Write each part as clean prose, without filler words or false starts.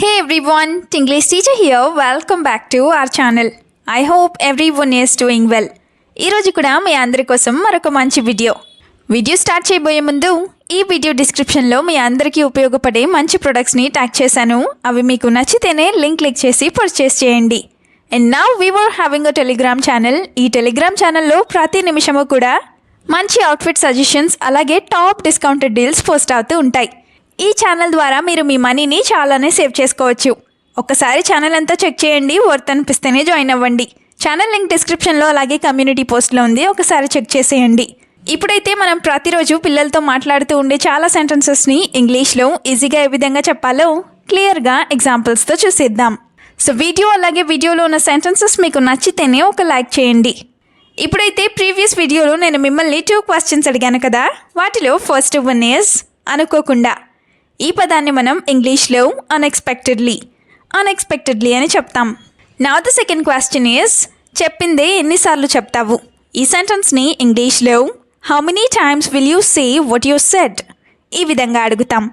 Hey everyone, English teacher here. Welcome back to our channel. I hope everyone is doing well. ఈ రోజు కూడా మీ అందరి కోసం మరొక మంచి వీడియో స్టార్ట్ చేయబోయే ముందు ఈ వీడియో డిస్క్రిప్షన్లో మీ అందరికీ ఉపయోగపడే మంచి ప్రొడక్ట్స్ని ట్యాగ్ చేశాను. అవి మీకు నచ్చితేనే లింక్ క్లిక్ చేసి పర్చేస్ చేయండి. And now we were having a Telegram channel. ఈ టెలిగ్రామ్ ఛానల్లో ప్రతి నిమిషము కూడా మంచి అవుట్ఫిట్ సజెషన్స్ అలాగే టాప్ డిస్కౌంటెడ్ డీల్స్ పోస్ట్ అవుతూ ఉంటాయి. ఈ ఛానల్ ద్వారా మీరు మీ మనీని చాలానే సేవ్ చేసుకోవచ్చు. ఒక్కసారి ఛానల్ అంతా చెక్ చేయండి, వర్త్ అనిపిస్తేనే జాయిన్ అవ్వండి. ఛానల్ లింక్ డిస్క్రిప్షన్లో అలాగే కమ్యూనిటీ పోస్ట్లో ఉంది, ఒకసారి చెక్ చేసేయండి. ఇప్పుడైతే మనం ప్రతిరోజు పిల్లలతో మాట్లాడుతూ ఉండే చాలా సెంటెన్సెస్ని ఇంగ్లీష్లో ఈజీగా ఏ విధంగా చెప్పాలో క్లియర్గా ఎగ్జాంపుల్స్తో చూసేద్దాం. సో వీడియోలో ఉన్న సెంటెన్సెస్ మీకు నచ్చితేనే ఒక లైక్ చేయండి. ఇప్పుడైతే ప్రీవియస్ వీడియోలో నేను మిమ్మల్ని 2 క్వశ్చన్స్ అడిగాను కదా, వాటిలో ఫస్ట్ వన్ ఈజ్ అనుకోకుండా. ఈ పదాన్ని మనం ఇంగ్లీష్లో అన్ఎక్స్పెక్టెడ్లీ అని చెప్తాం. Now the second question is చెప్పిందే ఎన్నిసార్లు చెప్తావు. ఈ సెంటెన్స్ని ఇంగ్లీష్లో how many times will you say what you said ఈ విధంగా అడుగుతాం.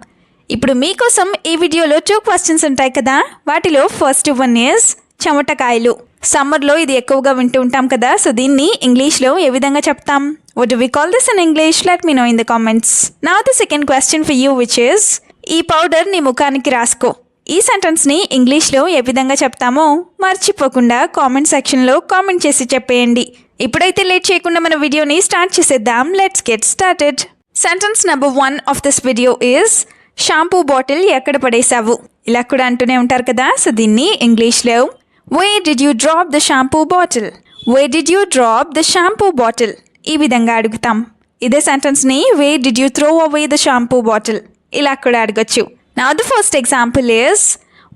ఇప్పుడు మీకోసం ఈ వీడియోలో 2 క్వశ్చన్స్ ఉంటాయి కదా, వాటిలో ఫస్ట్ వన్ ఈజ్ చెమటకాయలు. సమ్మర్లో ఇది ఎక్కువగా వింటూ ఉంటాం కదా, సో దీన్ని ఇంగ్లీష్లో ఏ విధంగా చెప్తాం? What do we call this in English? Let me know in the comments. Now the second question for you, which is ఈ పౌడర్ నీ ముఖానికి రాసుకో. ఈ సెంటెన్స్ని ఇంగ్లీష్లో ఏ విధంగా చెప్తామో మర్చిపోకుండా కామెంట్ సెక్షన్లో కామెంట్ చేసి చెప్పేయండి. ఇప్పుడైతే లేట్ చేయకుండా మన వీడియోని స్టార్ట్ చేసేద్దాం. Let's get started. Sentence number 1 of this video is shampoo bottle ఎక్కడ పడేసావు. ఇలా కూడా అంటూనే ఉంటారు కదా, సో దీన్ని ఇంగ్లీష్లో Where did you drop the shampoo bottle? Where did you drop the shampoo bottle? ఈ విధంగా అడుగుతాం. ఇదే సెంటెన్స్ని Where did you throw away the shampoo bottle? ఇలా కూడా అడగచ్చు. Now the first example is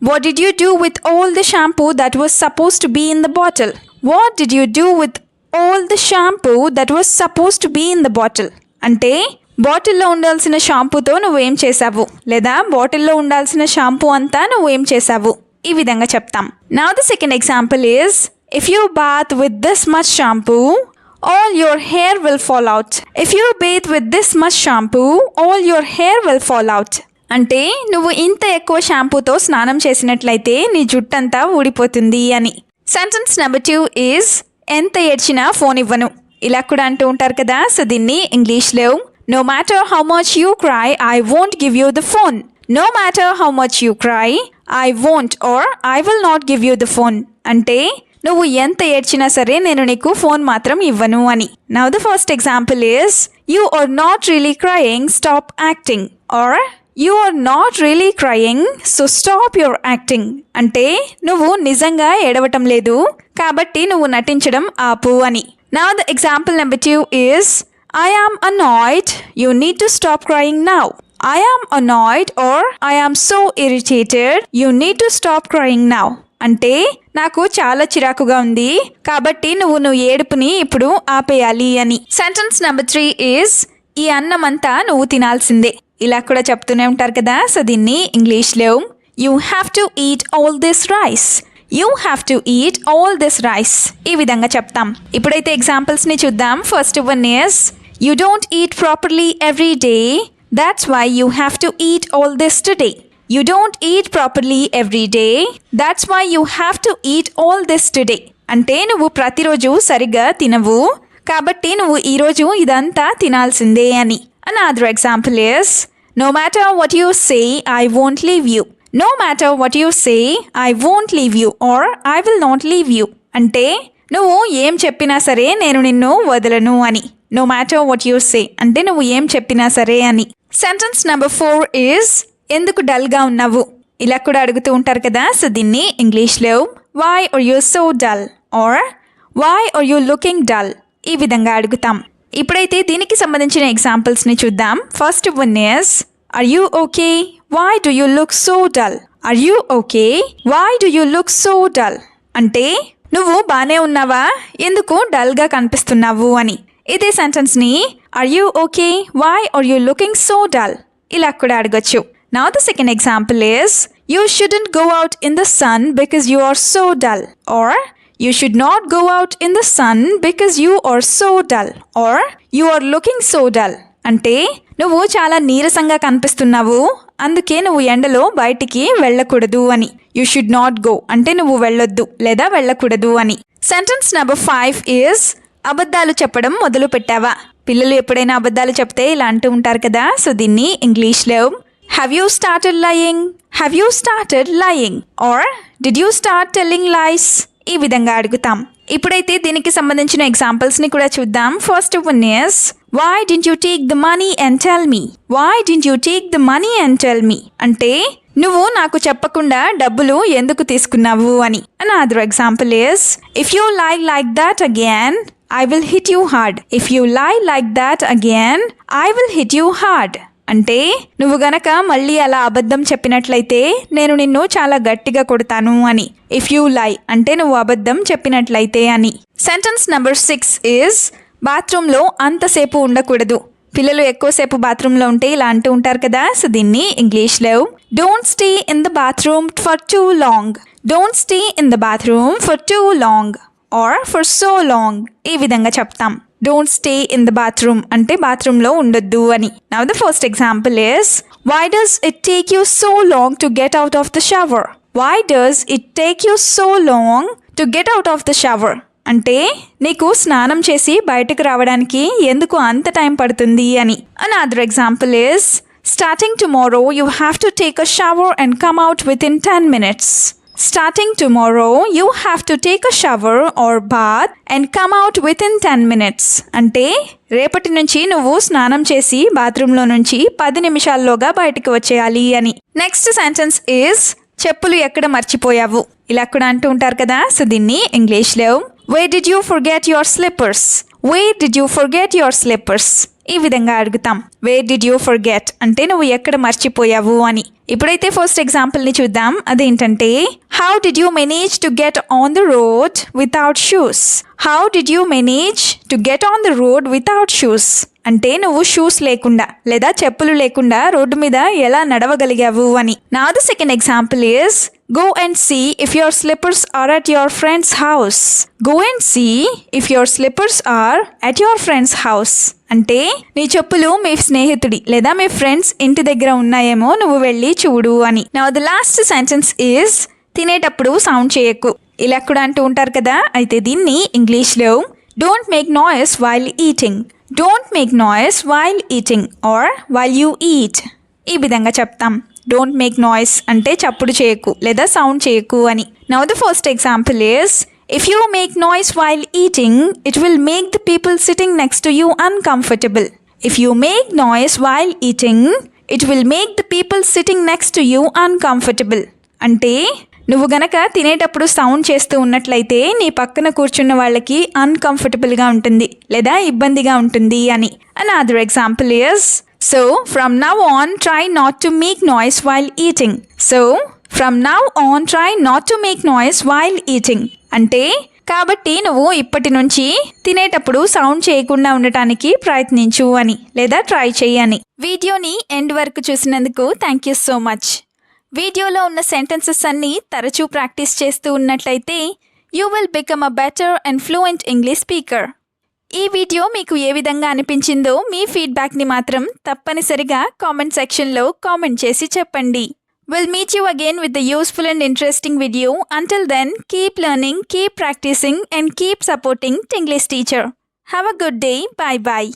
What did you do with all the shampoo that was supposed to be in the bottle? What did you do with all the shampoo that was supposed to be in the bottle? అంటే బాటిల్లో ఉండాల్సిన షాంపూతో నువ్వేం చేసావు, లేదా బాటిల్లో ఉండాల్సిన shampoo అంతా నువ్వేం చేసావు, ఈ విధంగా చెప్తాం. Now the second example is If you bath with this much shampoo, all your hair will fall out. If you bathe with this much shampoo, all your hair will fall out. అంటే నువ్వు ఇంత ఎక్కువ షాంపూతో స్నానం చేసినట్లయితే నీ జుట్టంతా ఊడిపోతుంది అని. Sentence number 2 is ఎంత ఏడ్చినా ఫోన్ ఇవ్వను. ఇలా కూడా అంటూ ఉంటారు కదా, సో దీన్ని ఇంగ్లీష్లో No matter how much you cry, I won't give you the phone. No matter how much you cry, I won't or I will not give you the phone. అంటే నువ్వు ఎంత ఏడ్చినా సరే నేను నీకు ఫోన్ మాత్రం ఇవ్వను అని. Now the first example is You are not really crying, stop acting. Or You are not really crying, so stop your acting. అంటే నువ్వు నిజంగా ఏడవటం లేదు కాబట్టి నువ్వు నటించడం ఆపు అని. Now the example number 2 is I am annoyed, you need to stop crying now. I am annoyed or I am so irritated, you need to stop crying now. అంటే నాకు చాలా చిరాకుగా ఉంది కాబట్టి నువ్వు ఏడుపుని ఇప్పుడు ఆపేయాలి అని. సెంటెన్స్ నెంబర్ 3 ఈజ్ ఈ అన్నం అంతా నువ్వు తినాల్సిందే. ఇలా కూడా చెప్తూనే ఉంటారు కదా, సో దీన్ని ఇంగ్లీష్లో You have to eat all this rice. You have to eat all this rice ఈ విధంగా చెప్తాం. ఇప్పుడైతే ఎగ్జాంపుల్స్ని చూద్దాం. First one is You don't eat properly every day, that's why you have to eat all this today. You don't eat properly every day, that's why you have to eat all this today. అంటే నువ్వు ప్రతిరోజు సరిగ్గా తినవు కాబట్టి నువ్వు ఈరోజు ఇదంతా తినాల్సిందే అని. Another example is No matter what you say, I won't leave you. No matter what you say, I won't leave you or I will not leave you. అంటే నువ్వు ఏం చెప్పినా సరే నేను నిన్ను వదలను అని. No matter what you say అంటే నువ్వు ఏం చెప్పినా సరే అని. సెంటెన్స్ నెంబర్ 4 ఈజ్ ఎందుకు డల్గా ఉన్నావు. ఇలా కూడా అడుగుతూ ఉంటారు కదా, సో దీన్ని ఇంగ్లీష్లో Why are you so dull? or Why are you looking dull? ఈ విధంగా అడుగుతాం. ఇప్పుడైతే దీనికి సంబంధించిన ఎగ్జాంపుల్స్ని చూద్దాం. First one is Are you okay? Why do you look so dull? Are you okay? Why do you look so dull? అంటే నువ్వు బానే ఉన్నావా, ఎందుకు డల్గా కనిపిస్తున్నావు అని. ఇదే సెంటెన్స్ని Are you okay? Why are you looking so dull? ఇలా కూడా అడగచ్చు. Now the second example is You shouldn't go out in the sun because you are so dull. Or You should not go out in the sun because you are so dull. Or You are looking so dull. అంటే నువ్వు చాలా నీరసంగా కనిపిస్తున్నావు అందుకే నువ్వు ఎండలో బయటికి వెళ్ళకూడదు అని. యూ షుడ్ నాట్ గో అంటే నువ్వు వెళ్ళొద్దు లేదా వెళ్ళకూడదు అని. సెంటెన్స్ నెంబర్ 5 ఈజ్ అబద్ధాలు చెప్పడం మొదలు పెట్టావా? పిల్లలు ఎప్పుడైనా అబద్ధాలు చెప్తే ఇలా అంటూ ఉంటారు కదా. సో దీన్ని ఇంగ్లీష్లో have you started lying, have you started lying or did you start telling lies, ఈ విధంగా అడుగుతాం. ఇప్పుడైతే దీనికి సంబంధించిన ఎగ్జాంపుల్స్ని కూడా చూద్దాం. First one is why didn't you take the money and tell me, why didn't you take the money and tell me అంటే నువ్వు నాకు చెప్పకుండా డబ్బులు ఎందుకు తీసుకున్నావు అని. Another example is if you lie like that again I will hit you hard. If you lie like that again, I will hit you hard. అంటే నువ్వు గనక మళ్ళీ అలా అబద్ధం చెప్పినట్లయితే నేను నిన్ను చాలా గట్టిగా కొడతాను అని. ఇఫ్ యూ లై అంటే నువ్వు అబద్ధం చెప్పినట్లయితే అని. సెంటెన్స్ నెంబర్ 6 ఈజ్ బాత్రూంలో అంతసేపు ఉండకూడదు. పిల్లలు ఎక్కువసేపు బాత్రూంలో ఉంటే ఇలా అంటూ ఉంటారు కదా. సో దీన్ని ఇంగ్లీష్లో don't stay in the bathroom for too long, don't stay in the bathroom for too long or for so long, ఈ విధంగా చెప్తాం. Don't stay in the bathroom అంటే బాత్రూంలో ఉండొద్దు అని. Now the first example is why does it take you so long to get out of the shower, why does it take you so long to get out of the shower అంటే నీకు స్నానం చేసి బయటకు రావడానికి ఎందుకు అంత time పడుతుంది అని. Another example is starting tomorrow you have to take a shower and come out with in 10 minutes. Starting tomorrow, you have to take a shower or bath and come out within 10 minutes. అంటే రేపటి నుంచి నువ్వు స్నానం చేసి బాత్రూంలో నుంచి 10 నిమిషాల్లోగా బయటికి వచ్చేయాలి అని. నెక్స్ట్ సెంటెన్స్ ఈజ్ చెప్పులు ఎక్కడ మర్చిపోయావు, ఇలా కూడా అంటూ ఉంటారు కదా. సో దీన్ని ఇంగ్లీష్లో where did you forget your slippers, where did you forget your slippers, ఈ విధంగా అడుగుతాం. వేర్ డిడ్ యూ ఫర్గెట్ అంటే నువ్వు ఎక్కడ మర్చిపోయావు అని. ఇప్పుడైతే ఫస్ట్ ఎగ్జాంపుల్ని చూద్దాం. అదేంటంటే how did you manage to get on the road without shoes, how did you manage to get on the road without shoes అంటే నువ్వు షూస్ లేకుండా లేదా చెప్పులు లేకుండా రోడ్డు మీద ఎలా నడవగలిగావు అని. Now the second example is go and see if your slippers are at your friend's house, go and see if your slippers are at your friend's house అంటే నీ చెప్పులు మీ స్నేహితుడి లేదా మీ ఫ్రెండ్స్ ఇంటి దగ్గర ఉన్నాయేమో నువ్వు వెళ్ళి చూడు అని. Now the last sentence is తినేటప్పుడు సౌండ్ చేయకు, ఇలా కూడా అంటూ ఉంటారు కదా. అయితే దీన్ని ఇంగ్లీష్లో don't make noise while eating, don't make noise while eating are while you eat, ఈ విధంగా చెప్తాం. డోంట్ మేక్ నాయిస్ అంటే చప్పుడు చేయకు లేదా సౌండ్ చేయకు అని. Now the first example is if you make noise while eating it will make the people sitting next to you uncomfortable, if you make noise while eating it will make the people sitting next to you uncomfortable అంటే నువ్వు గనక తినేటప్పుడు sound చేస్తూ ఉన్నట్లయితే నీ పక్కన కూర్చున్న వాళ్ళకి అన్కంఫర్టబుల్గా ఉంటుంది లేదా ఇబ్బందిగా ఉంటుంది అని. Another example is so from now on try not to make noise while eating, so from now on try not to make noise while eating అంటే కాబట్టి నువ్వు ఇప్పటి నుంచి తినేటప్పుడు సౌండ్ చేయకుండా ఉండటానికి ప్రయత్నించు అని లేదా ట్రై చేయి అని. వీడియోని ఎండ్ వరకు చూసినందుకు థ్యాంక్ యూ సో మచ్. వీడియోలో ఉన్న సెంటెన్సెస్ అన్నీ తరచూ ప్రాక్టీస్ చేస్తూ ఉన్నట్లయితే you will become a better and fluent English speaker. ఈ వీడియో మీకు ఏ విధంగా అనిపించిందో మీ ఫీడ్బ్యాక్ని మాత్రం తప్పనిసరిగా కామెంట్ సెక్షన్లో కామెంట్ చేసి చెప్పండి. We'll meet you again with the useful and interesting video. Until then, keep learning, keep practicing and keep supporting Tinglish Teacher. Have a good day. Bye-bye.